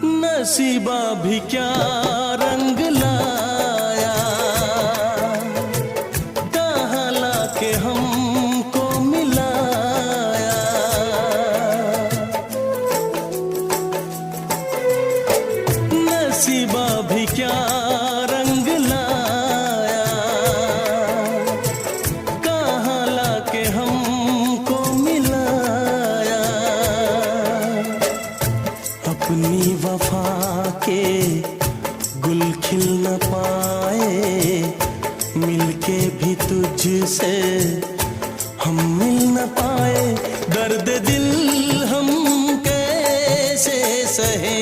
नसीबा भी क्या रंग लाया, कहाँ लाके हमको मिलाया। नसीबा भी क्या रंग लाया, कहाँ लाके हमको मिलाया। अपनी वफा के गुल खिल न पाए, मिलके भी तुझसे हम मिल न पाए। दर्द दिल हम कैसे सहे,